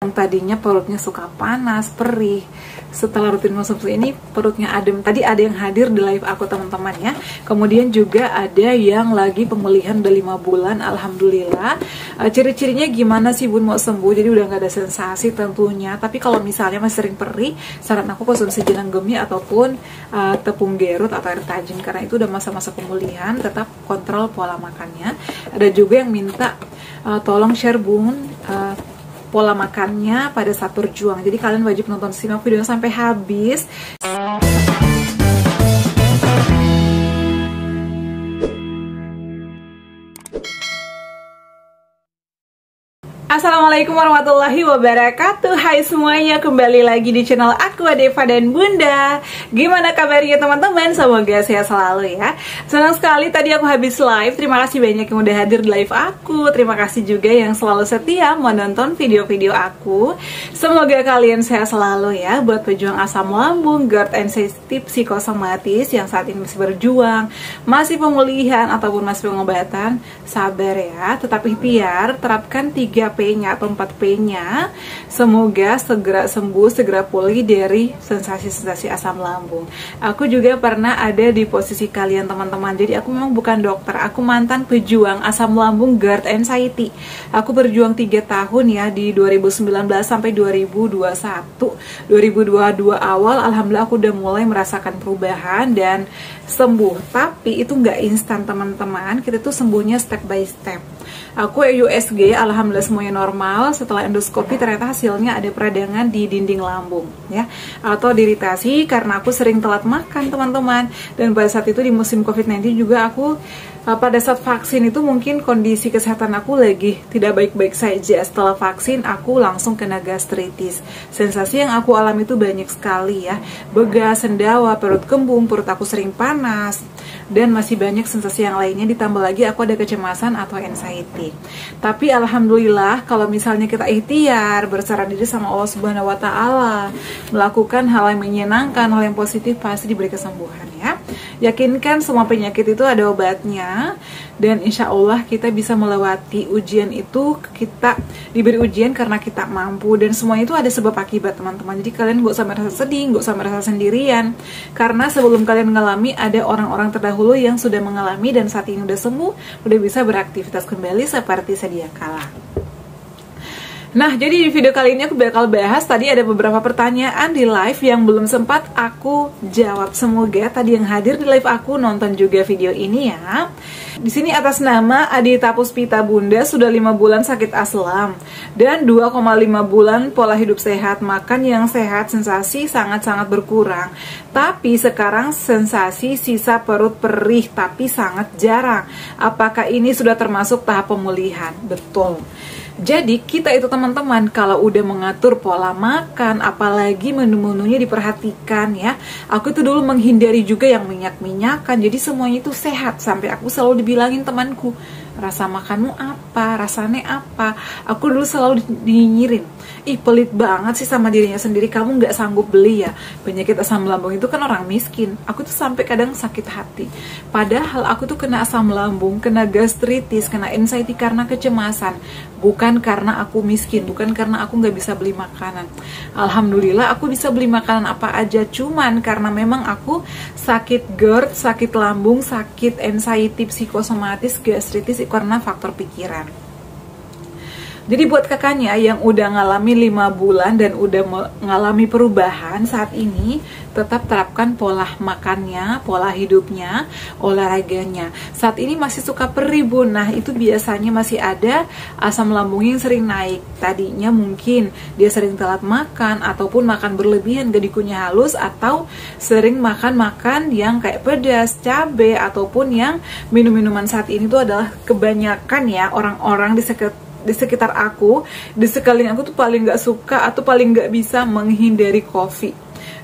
Yang tadinya perutnya suka panas, perih, setelah rutin konsumsi ini perutnya adem. Tadi ada yang hadir di live aku teman-teman ya. Kemudian juga ada yang lagi pemulihan udah 5 bulan, alhamdulillah. Ciri-cirinya gimana sih Bun mau sembuh? Jadi udah nggak ada sensasi tentunya. Tapi kalau misalnya masih sering perih, saran aku konsumsi jenang gemi ataupun tepung gerut atau air tajin, karena itu udah masa-masa pemulihan. Tetap kontrol pola makannya. Ada juga yang minta tolong share Bun pola makannya pada saat berjuang. Jadi kalian wajib nonton, simak videonya sampai habis. Assalamualaikum warahmatullahi wabarakatuh. Hai semuanya, kembali lagi di channel aku Deva dan Bunda. Gimana kabarnya teman-teman? Semoga sehat selalu ya. Senang sekali tadi aku habis live. Terima kasih banyak yang udah hadir di live aku. Terima kasih juga yang selalu setia menonton video-video aku. Semoga kalian sehat selalu ya. Buat pejuang asam lambung, GERD, and sensitif psikosomatis yang saat ini masih berjuang, masih pemulihan ataupun masih pengobatan, sabar ya. Tetap ikhtiar, terapkan 3P-nya atau 4P-nya. Semoga segera sembuh, segera pulih dari sensasi-sensasi asam lambung. Aku juga pernah ada di posisi kalian teman-teman. Jadi aku memang bukan dokter, aku mantan pejuang asam lambung, GERD, anxiety. Aku berjuang 3 tahun ya, di 2019 sampai 2021. 2022 awal alhamdulillah aku udah mulai merasakan perubahan dan sembuh. Tapi itu nggak instan teman-teman, kita tuh sembuhnya step by step. Aku USG, alhamdulillah semuanya normal. Setelah endoskopi ternyata hasilnya ada peradangan di dinding lambung ya, atau iritasi karena aku sering telat makan teman-teman. Dan pada saat itu di musim COVID-19 juga aku pada saat vaksin itu mungkin kondisi kesehatan aku lagi tidak baik-baik saja. Setelah vaksin aku langsung kena gastritis. Sensasi yang aku alami itu banyak sekali ya, begas, sendawa, perut kembung, perut aku sering panas, dan masih banyak sensasi yang lainnya. Ditambah lagi aku ada kecemasan atau anxiety. Tapi alhamdulillah kalau misalnya kita ikhtiar, berserah diri sama Allah Subhanahu wa Ta'ala, melakukan hal yang menyenangkan, hal yang positif, pasti diberi kesembuhan ya. Yakinkan semua penyakit itu ada obatnya, dan insya Allah kita bisa melewati ujian itu. Kita diberi ujian karena kita mampu, dan semuanya itu ada sebab akibat teman-teman. Jadi kalian gak usah merasa sedih, gak usah merasa sendirian, karena sebelum kalian mengalami ada orang-orang terdahulu yang sudah mengalami dan saat ini udah sembuh, udah bisa beraktivitas kembali seperti sedia kala. Nah, jadi di video kali ini aku bakal bahas, tadi ada beberapa pertanyaan di live yang belum sempat aku jawab. Semoga tadi yang hadir di live aku nonton juga video ini ya. Di sini atas nama Adita Puspita Bunda, sudah 5 bulan sakit asam dan 2,5 bulan pola hidup sehat, makan yang sehat, sensasi sangat-sangat berkurang. Tapi sekarang sensasi sisa perut perih tapi sangat jarang. Apakah ini sudah termasuk tahap pemulihan? Betul. Jadi kita itu teman-teman kalau udah mengatur pola makan, apalagi menu-menunya diperhatikan ya. Aku itu dulu menghindari juga yang minyak-minyakan, jadi semuanya itu sehat. Sampai aku selalu dibilangin temanku, rasa makanmu apa, rasanya apa. Aku dulu selalu dinyirin, ih pelit banget sih sama dirinya sendiri, kamu nggak sanggup beli ya. Penyakit asam lambung itu kan orang miskin. Aku tuh sampai kadang sakit hati. Padahal aku tuh kena asam lambung, kena gastritis, kena anxiety karena kecemasan. Bukan karena aku miskin, bukan karena aku nggak bisa beli makanan. Alhamdulillah aku bisa beli makanan apa aja, cuman karena memang aku sakit GERD, sakit lambung, sakit anxiety, psikosomatis, gastritis karena faktor pikiran. Jadi buat kakaknya yang udah ngalami 5 bulan dan udah mengalami perubahan saat ini, tetap terapkan pola makannya, pola hidupnya, olahraganya. Saat ini masih suka perih Bun, nah itu biasanya masih ada asam lambung yang sering naik. Tadinya mungkin dia sering telat makan, ataupun makan berlebihan, gak dikunyah halus, atau sering makan-makan yang kayak pedas, cabai, ataupun yang minum-minuman saat ini tuh adalah kebanyakan ya orang-orang di sekitar aku, di sekeliling aku tuh paling gak suka atau paling gak bisa menghindari kopi.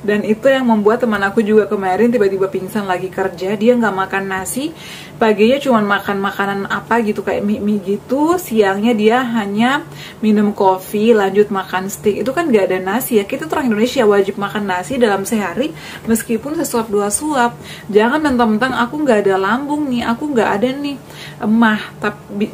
Dan itu yang membuat teman aku juga kemarin tiba-tiba pingsan lagi kerja. Dia nggak makan nasi, paginya cuma makan makanan apa gitu kayak mie gitu, siangnya dia hanya minum kopi lanjut makan steak. Itu kan nggak ada nasi ya. Kita tuh orang Indonesia wajib makan nasi dalam sehari meskipun sesuap 2 suap. Jangan mentang-mentang aku nggak ada lambung nih, aku nggak ada nih emah,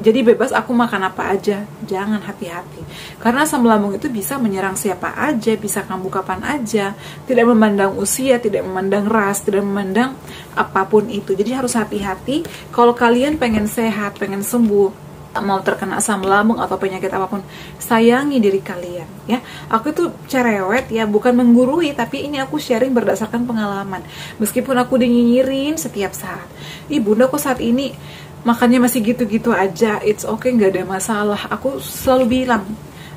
jadi bebas aku makan apa aja. Jangan, hati-hati, karena asam lambung itu bisa menyerang siapa aja, bisa kambuh kapan aja, tidak memandang usia, tidak memandang ras, tidak memandang apapun itu. Jadi harus hati-hati. Kalau kalian pengen sehat, pengen sembuh, mau terkena asam lambung atau penyakit apapun, sayangi diri kalian ya. Aku tuh cerewet ya, bukan menggurui, tapi ini aku sharing berdasarkan pengalaman. Meskipun aku dinyinyirin setiap saat, ih bunda kok saat ini makannya masih gitu-gitu aja, it's okay, nggak ada masalah. Aku selalu bilang,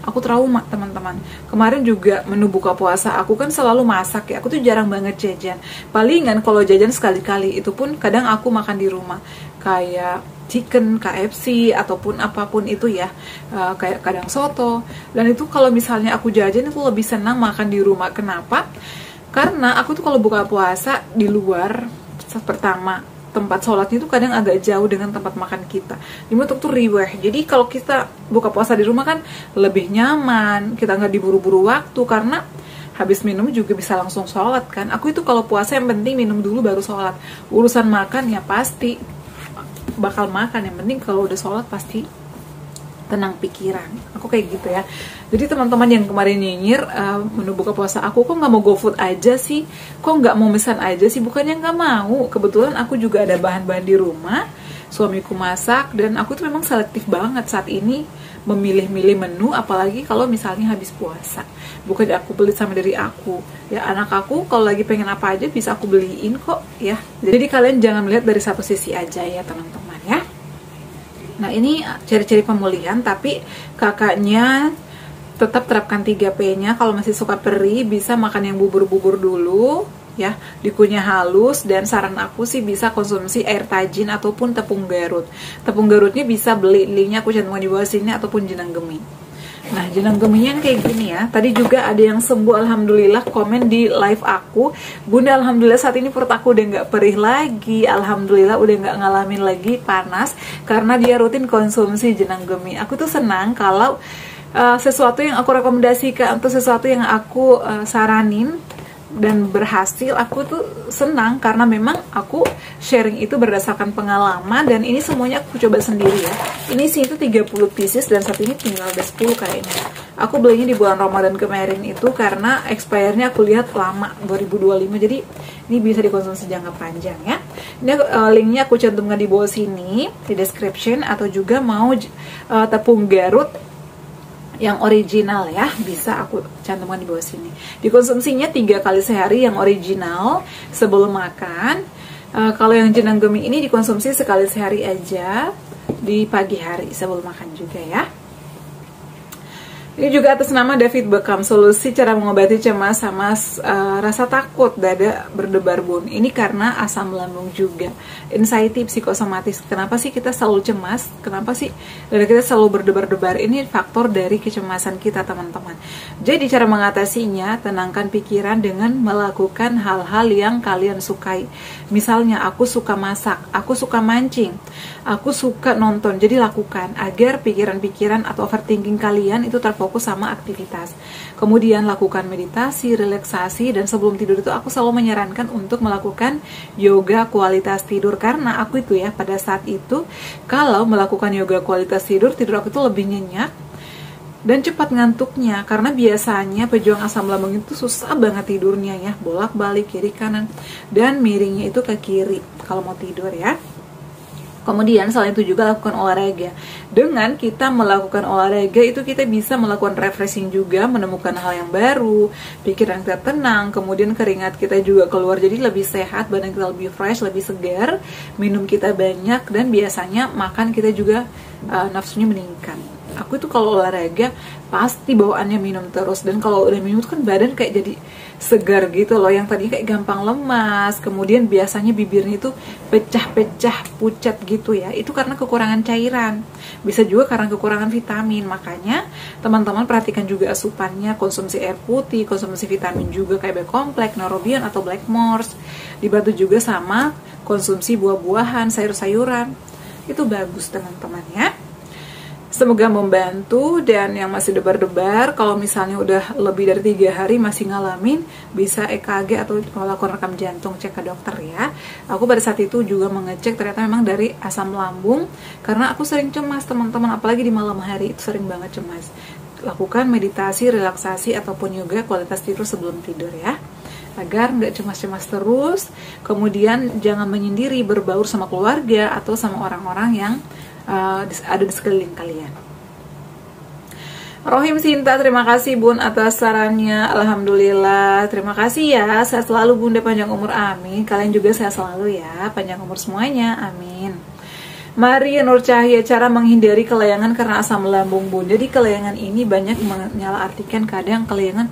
aku trauma teman-teman. Kemarin juga menu buka puasa aku kan selalu masak ya, aku tuh jarang banget jajan. Palingan kalau jajan sekali-kali, itu pun kadang aku makan di rumah kayak chicken, KFC, ataupun apapun itu ya, kayak kadang soto. Dan itu kalau misalnya aku jajan itu lebih senang makan di rumah. Kenapa? Karena aku tuh kalau buka puasa di luar, pertama tempat sholatnya itu kadang agak jauh dengan tempat makan kita. Dibentuk tuh riweh. Jadi kalau kita buka puasa di rumah kan lebih nyaman, kita nggak diburu-buru waktu, karena habis minum juga bisa langsung sholat kan. Aku itu kalau puasa yang penting minum dulu baru sholat. Urusan makan ya pasti bakal makan, yang penting kalau udah sholat pasti tenang pikiran. Aku kayak gitu ya. Jadi teman-teman yang kemarin nyinyir menu buka puasa aku, kok nggak mau GoFood aja sih, kok nggak mau pesan aja sih? Bukannya nggak mau, kebetulan aku juga ada bahan-bahan di rumah, suamiku masak, dan aku tuh memang selektif banget saat ini memilih-milih menu, apalagi kalau misalnya habis puasa. Bukan aku beli sama diri aku ya, anak aku kalau lagi pengen apa aja bisa aku beliin kok ya. Jadi kalian jangan melihat dari satu sisi aja ya teman-teman ya. Nah ini ciri-ciri pemulihan, tapi kakaknya tetap terapkan 3P-nya. Kalau masih suka perih, bisa makan yang bubur-bubur dulu ya, dikunyah halus. Dan saran aku sih bisa konsumsi air tajin ataupun tepung Garut. Tepung Garutnya bisa beli, linknya aku cantumkan di bawah sini, ataupun jenang gemi. Nah jenang geminya kayak gini ya. Tadi juga ada yang sembuh alhamdulillah, komen di live aku, bunda alhamdulillah saat ini perut aku udah nggak perih lagi, alhamdulillah udah nggak ngalamin lagi panas karena dia rutin konsumsi jenang gemi. Aku tuh senang kalau sesuatu yang aku rekomendasikan atau sesuatu yang aku saranin dan berhasil, aku tuh senang karena memang aku sharing itu berdasarkan pengalaman. Dan ini semuanya aku coba sendiri ya. Ini sih itu 30 pieces dan saat ini tinggal ada 10 kayaknya. Aku belinya di bulan Ramadan kemarin itu karena expire-nya aku lihat lama, 2025. Jadi ini bisa dikonsumsi jangka panjang ya. Ini linknya aku cantumkan di bawah sini di description, atau juga mau tepung Garut yang original ya, bisa aku cantumkan di bawah sini. Dikonsumsinya 3 kali sehari yang original sebelum makan. Kalau yang jenang gemi ini dikonsumsi sekali sehari aja di pagi hari sebelum makan juga ya. Ini juga atas nama David Beckham, solusi cara mengobati cemas sama rasa takut, dada berdebar-bun. Ini karena asam lambung juga, anxiety psikosomatis. Kenapa sih kita selalu cemas? Kenapa sih dada kita selalu berdebar-debar? Ini faktor dari kecemasan kita teman-teman. Jadi cara mengatasinya, tenangkan pikiran dengan melakukan hal-hal yang kalian sukai. Misalnya aku suka masak, aku suka mancing, aku suka nonton. Jadi lakukan agar pikiran-pikiran atau overthinking kalian itu terfokus sama aktivitas. Kemudian lakukan meditasi, relaksasi, dan sebelum tidur itu aku selalu menyarankan untuk melakukan yoga kualitas tidur, karena aku itu ya pada saat itu kalau melakukan yoga kualitas tidur aku tuh lebih nyenyak dan cepat ngantuknya, karena biasanya pejuang asam lambung itu susah banget tidurnya ya, bolak-balik kiri kanan dan miringnya itu ke kiri kalau mau tidur ya. Kemudian selain itu juga lakukan olahraga. Dengan kita melakukan olahraga itu kita bisa melakukan refreshing juga, menemukan hal yang baru, pikiran kita tenang, kemudian keringat kita juga keluar, jadi lebih sehat, badan kita lebih fresh, lebih segar, minum kita banyak, dan biasanya makan kita juga nafsunya meningkat aku itu kalau olahraga pasti bawaannya minum terus, dan kalau udah minum tuh kan badan kayak jadi segar gitu loh, yang tadi kayak gampang lemas, kemudian biasanya bibirnya itu pecah-pecah, pucat gitu ya, itu karena kekurangan cairan, bisa juga karena kekurangan vitamin. Makanya teman-teman perhatikan juga asupannya, konsumsi air putih, konsumsi vitamin juga kayak B-kompleks, Neurobion atau Blackmores, dibantu juga sama konsumsi buah-buahan, sayur-sayuran, itu bagus teman-teman ya. Semoga membantu. Dan yang masih debar-debar, kalau misalnya udah lebih dari 3 hari masih ngalamin, bisa EKG atau melakukan rekam jantung, cek ke dokter ya. Aku pada saat itu juga mengecek, ternyata memang dari asam lambung, karena aku sering cemas teman-teman, apalagi di malam hari itu sering banget cemas. Lakukan meditasi, relaksasi, ataupun yoga, kualitas tidur sebelum tidur ya, agar nggak cemas-cemas terus. Kemudian jangan menyendiri, berbaur sama keluarga atau sama orang-orang yang ada di sekeliling kalian. Rohim Sinta, terima kasih Bun atas sarannya. Alhamdulillah, terima kasih ya. Sehat selalu Bunda, panjang umur, amin. Kalian juga sehat selalu ya, panjang umur semuanya, amin. Maria Nur Cahya, cara menghindari kelayangan karena asam lambung Bun. Jadi kelayangan ini banyak menyalahartikan, kadang kelayangan,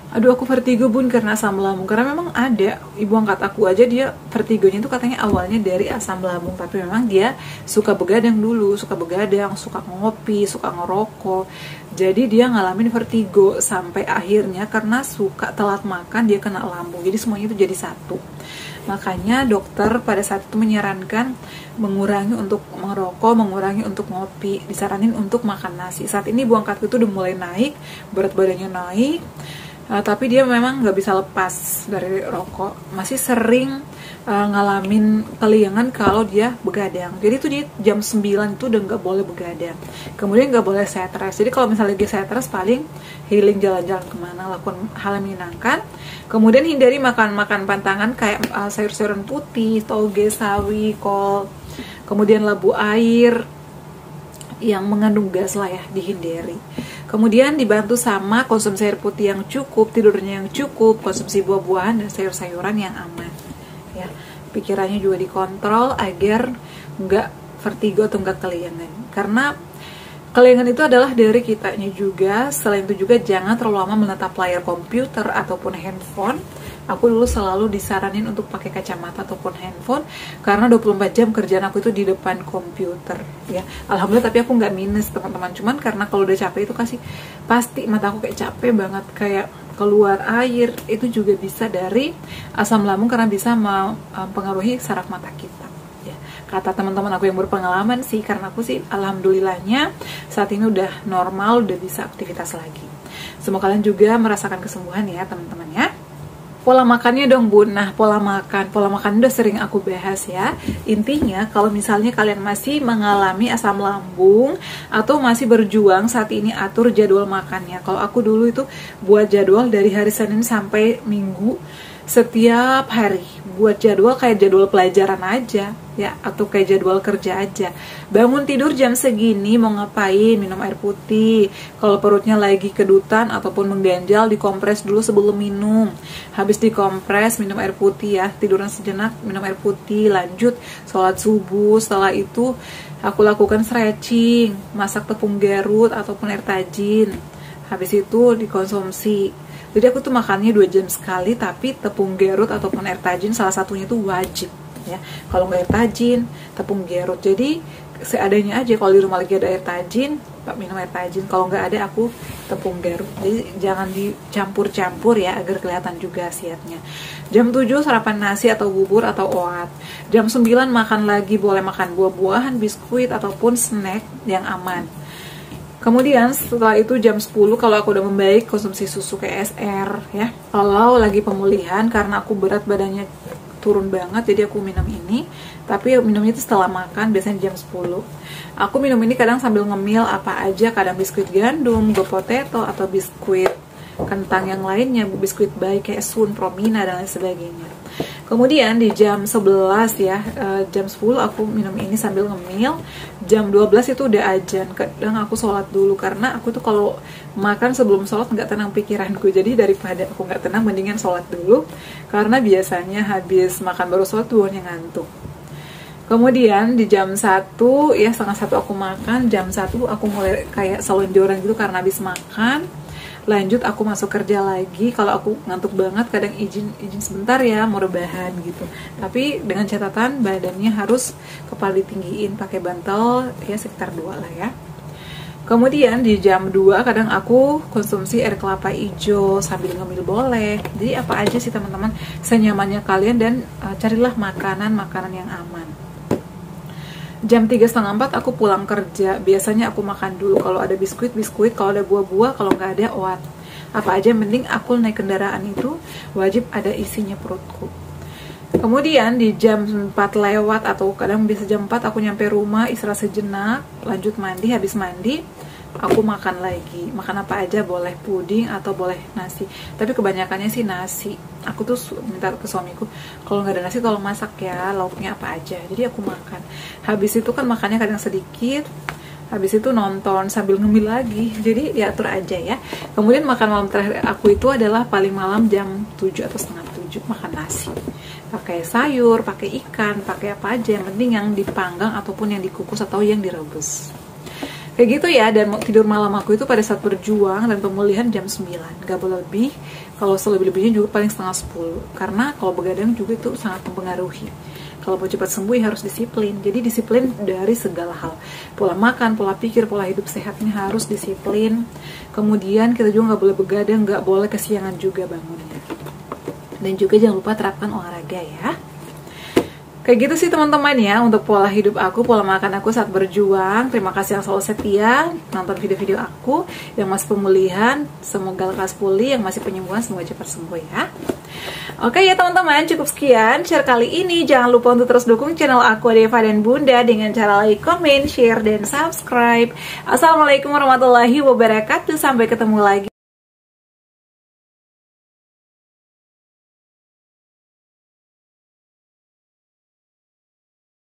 aduh aku vertigo Bun karena asam lambung. Karena memang ada ibu angkat aku aja, dia vertigonya itu katanya awalnya dari asam lambung, tapi memang dia suka begadang dulu, suka begadang, suka ngopi, suka ngerokok. Jadi dia ngalamin vertigo sampai akhirnya karena suka telat makan dia kena lambung. Jadi semuanya itu jadi satu. Makanya dokter pada saat itu menyarankan mengurangi untuk merokok, mengurangi untuk ngopi, disaranin untuk makan nasi. Saat ini ibu angkatku itu udah mulai naik, berat badannya naik. Tapi dia memang nggak bisa lepas dari rokok, masih sering ngalamin keliangan kalau dia begadang. Jadi itu di jam 9 itu udah nggak boleh begadang, kemudian nggak boleh stres. Jadi kalau misalnya lagi stres, paling healing, jalan-jalan kemana, lakukan hal yang menyenangkan. Kemudian hindari makan pantangan kayak sayur-sayuran putih, toge, sawi, kol, kemudian labu air yang mengandung gas lah ya, dihindari. Kemudian dibantu sama konsumsi air putih yang cukup, tidurnya yang cukup, konsumsi buah-buahan dan sayur-sayuran yang aman ya. Pikirannya juga dikontrol agar nggak vertigo atau nggak kelayangan, karena kelayangan itu adalah dari kitanya juga. Selain itu juga jangan terlalu lama menatap layar komputer ataupun handphone. Aku dulu selalu disaranin untuk pakai kacamata ataupun handphone, karena 24 jam kerjaan aku itu di depan komputer ya. Alhamdulillah, tapi aku nggak minus teman-teman, cuman karena kalau udah capek itu pasti mata aku kayak capek banget, kayak keluar air. Itu juga bisa dari asam lambung karena bisa mempengaruhi saraf mata kita ya. Kata teman-teman aku yang berpengalaman sih, karena aku sih alhamdulillahnya saat ini udah normal, udah bisa aktivitas lagi. Semoga kalian juga merasakan kesembuhan ya teman-teman ya. Pola makannya dong Bun. Nah, pola makan udah sering aku bahas ya. Intinya kalau misalnya kalian masih mengalami asam lambung atau masih berjuang saat ini, atur jadwal makannya. Kalau aku dulu itu buat jadwal dari hari Senin sampai Minggu, setiap hari buat jadwal kayak jadwal pelajaran aja ya, atau kayak jadwal kerja aja. Bangun tidur jam segini, mau ngapain, minum air putih. Kalau perutnya lagi kedutan ataupun mengganjal, dikompres dulu sebelum minum. Habis dikompres, minum air putih ya, tiduran sejenak, minum air putih, lanjut sholat subuh. Setelah itu aku lakukan stretching, masak tepung Garut ataupun air tajin. Habis itu dikonsumsi. Jadi aku tuh makannya 2 jam sekali, tapi tepung Garut ataupun air tajin salah satunya tuh wajib ya. Kalau nggak air tajin, tepung Garut. Jadi seadanya aja, kalau di rumah lagi ada air tajin, minum air tajin. Kalau nggak ada, aku tepung Garut. Jadi jangan dicampur-campur ya, agar kelihatan juga khasiatnya. Jam 7 sarapan nasi atau bubur atau oat. Jam 9 makan lagi, boleh makan buah-buahan, biskuit ataupun snack yang aman. Kemudian setelah itu jam 10 kalau aku udah membaik, konsumsi susu kayak SR ya. Kalau lagi pemulihan karena aku berat badannya turun banget, jadi aku minum ini. Tapi minumnya itu setelah makan, biasanya jam 10. Aku minum ini kadang sambil ngemil apa aja, kadang biskuit gandum, go potato, atau biskuit kentang yang lainnya, biskuit baik kayak Sun, Promina, dan lain sebagainya. Kemudian di jam 11 ya, jam 10 aku minum ini sambil ngemil. Jam 12 itu udah azan. Kadang aku sholat dulu, karena aku tuh kalau makan sebelum sholat nggak tenang pikiranku. Jadi daripada aku nggak tenang, mendingan sholat dulu, karena biasanya habis makan baru sholat tuh ngantuk. Kemudian di jam 1 ya, setengah 1 aku makan, jam 1 aku mulai kayak selonjoran gitu karena habis makan. Lanjut aku masuk kerja lagi. Kalau aku ngantuk banget kadang izin sebentar ya, mau rebahan gitu. Tapi dengan catatan badannya harus kepala ditinggiin pakai bantal ya sekitar 2 lah ya. Kemudian di jam 2 kadang aku konsumsi air kelapa hijau sambil ngemil boleh. Jadi apa aja sih teman-teman, senyamannya kalian, dan carilah makanan-makanan yang aman. Jam 3:30 aku pulang kerja. Biasanya aku makan dulu, kalau ada biskuit, kalau ada buah-buah, kalau nggak ada oat. Apa aja yang penting aku naik kendaraan itu wajib ada isinya perutku. Kemudian di jam 4 lewat atau kadang bisa jam 4 aku nyampe rumah, istirahat sejenak, lanjut mandi. Habis mandi aku makan lagi. Makan apa aja, boleh puding atau boleh nasi, tapi kebanyakannya sih nasi. Aku tuh minta ke suamiku, kalau nggak ada nasi tolong masak ya, lauknya apa aja. Jadi aku makan. Habis itu kan makannya kadang sedikit, habis itu nonton sambil ngemil lagi. Jadi ya atur aja ya. Kemudian makan malam terakhir aku itu adalah paling malam jam 7 atau setengah 7, makan nasi. Pakai sayur, pakai ikan, pakai apa aja, yang penting yang dipanggang ataupun yang dikukus atau yang direbus. Kayak gitu ya. Dan tidur malam aku itu pada saat berjuang dan pemulihan jam 9, gak boleh lebih. Kalau selebih-lebihnya juga paling setengah 10, karena kalau begadang juga itu sangat mempengaruhi. Kalau mau cepat sembuh ya harus disiplin. Jadi disiplin dari segala hal, pola makan, pola pikir, pola hidup sehatnya harus disiplin. Kemudian kita juga nggak boleh begadang, nggak boleh kesiangan juga bangunnya. Dan juga jangan lupa terapkan olahraga ya. Kayak gitu sih teman-teman ya, untuk pola hidup aku, pola makan aku saat berjuang. Terima kasih yang selalu setia nonton video-video aku, yang masih pemulihan semoga lekas pulih, yang masih penyembuhan semoga cepat sembuh ya. Oke ya teman-teman, cukup sekian share kali ini. Jangan lupa untuk terus dukung channel aku Deva dan Bunda dengan cara like, comment, share, dan subscribe. Assalamualaikum warahmatullahi wabarakatuh. Sampai ketemu lagi.